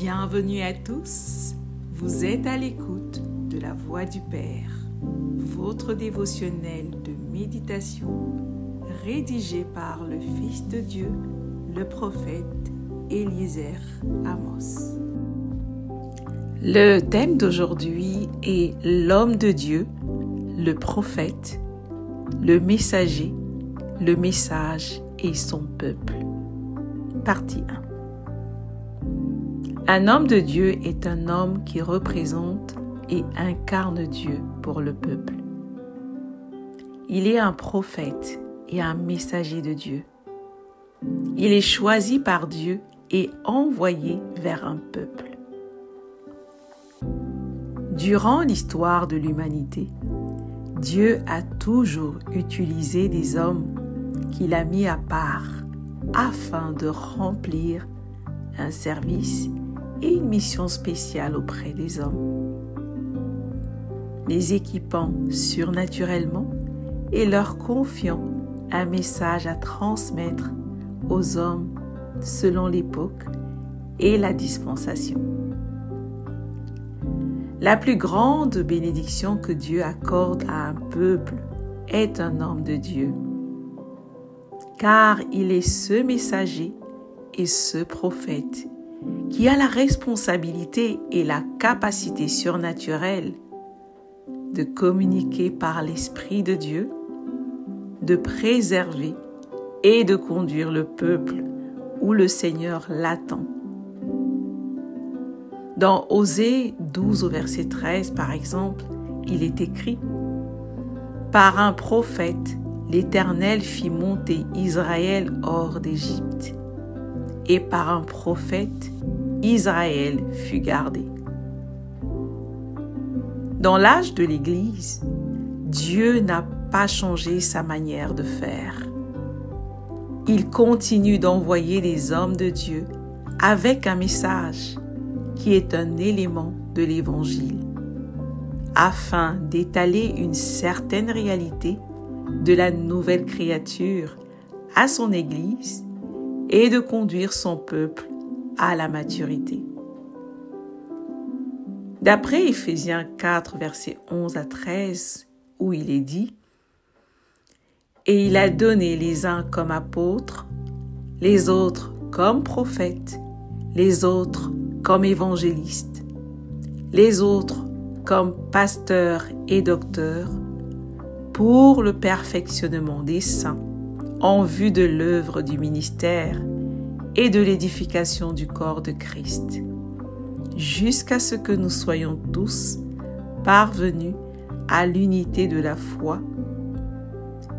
Bienvenue à tous, vous êtes à l'écoute de la Voix du Père, votre dévotionnel de méditation rédigé par le Fils de Dieu, le prophète Eliezer Amos. Le thème d'aujourd'hui est l'homme de Dieu, le prophète, le messager, le message et son peuple. Partie 1. Un homme de Dieu est un homme qui représente et incarne Dieu pour le peuple. Il est un prophète et un messager de Dieu. Il est choisi par Dieu et envoyé vers un peuple. Durant l'histoire de l'humanité, Dieu a toujours utilisé des hommes qu'il a mis à part afin de remplir un service et une mission spéciale auprès des hommes, les équipant surnaturellement et leur confiant un message à transmettre aux hommes selon l'époque et la dispensation. La plus grande bénédiction que Dieu accorde à un peuple est un homme de Dieu, car il est ce messager et ce prophète qui a la responsabilité et la capacité surnaturelle de communiquer par l'Esprit de Dieu, de préserver et de conduire le peuple où le Seigneur l'attend. Dans Osée 12 au verset 13, par exemple, il est écrit « Par un prophète, l'Éternel fit monter Israël hors d'Égypte, et par un prophète, Israël fut gardé. » Dans l'âge de l'Église, Dieu n'a pas changé sa manière de faire. Il continue d'envoyer des hommes de Dieu avec un message qui est un élément de l'Évangile, afin d'étaler une certaine réalité de la nouvelle créature à son Église et de conduire son peuple à la maturité. D'après Éphésiens 4, versets 11 à 13, où il est dit « Et il a donné les uns comme apôtres, les autres comme prophètes, les autres comme évangélistes, les autres comme pasteurs et docteurs, pour le perfectionnement des saints, en vue de l'œuvre du ministère et de l'édification du corps de Christ, jusqu'à ce que nous soyons tous parvenus à l'unité de la foi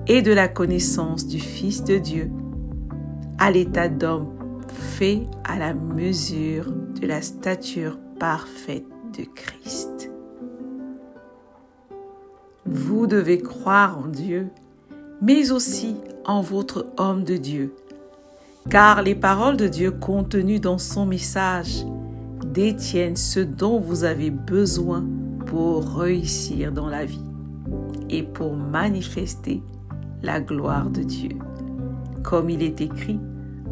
et de la connaissance du Fils de Dieu, à l'état d'homme fait à la mesure de la stature parfaite de Christ. » Vous devez croire en Dieu, mais aussi en votre homme de Dieu, car les paroles de Dieu contenues dans son message détiennent ce dont vous avez besoin pour réussir dans la vie et pour manifester la gloire de Dieu, comme il est écrit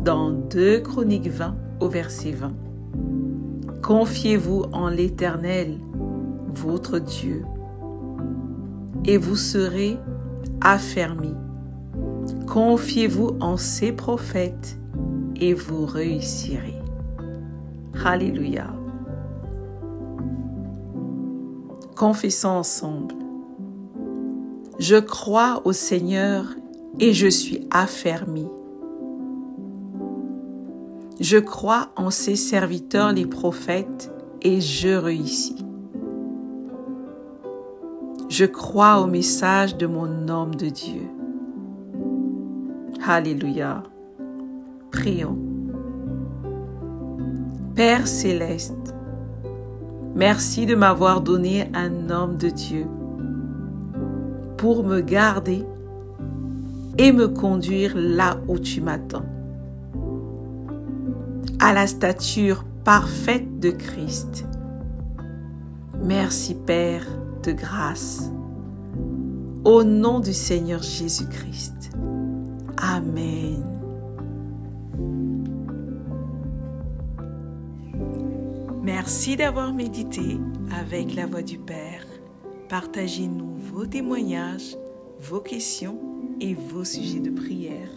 dans 2 Chroniques 20 au verset 20. « Confiez-vous en l'Éternel, votre Dieu, et vous serez affermis. Confiez-vous en ses prophètes et vous réussirez. » Alléluia. Confessons ensemble. Je crois au Seigneur et je suis affermi. Je crois en ses serviteurs les prophètes et je réussis. Je crois au message de mon homme de Dieu. Alléluia. Prions. Père céleste, merci de m'avoir donné un homme de Dieu pour me garder et me conduire là où tu m'attends, à la stature parfaite de Christ. Merci Père de grâce, au nom du Seigneur Jésus-Christ. Amen. Merci d'avoir médité avec la Voix du Père. Partagez-nous vos témoignages, vos questions et vos sujets de prière.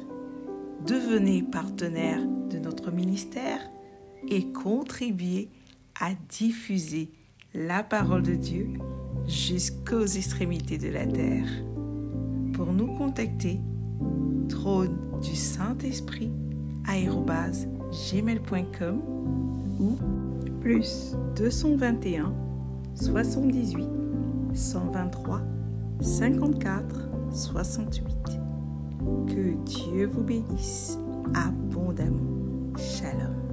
Devenez partenaire de notre ministère et contribuez à diffuser la parole de Dieu jusqu'aux extrémités de la terre. Pour nous contacter, trône du Saint-Esprit @gmail.com ou plus 221 78 123 54 68. Que Dieu vous bénisse abondamment. Shalom.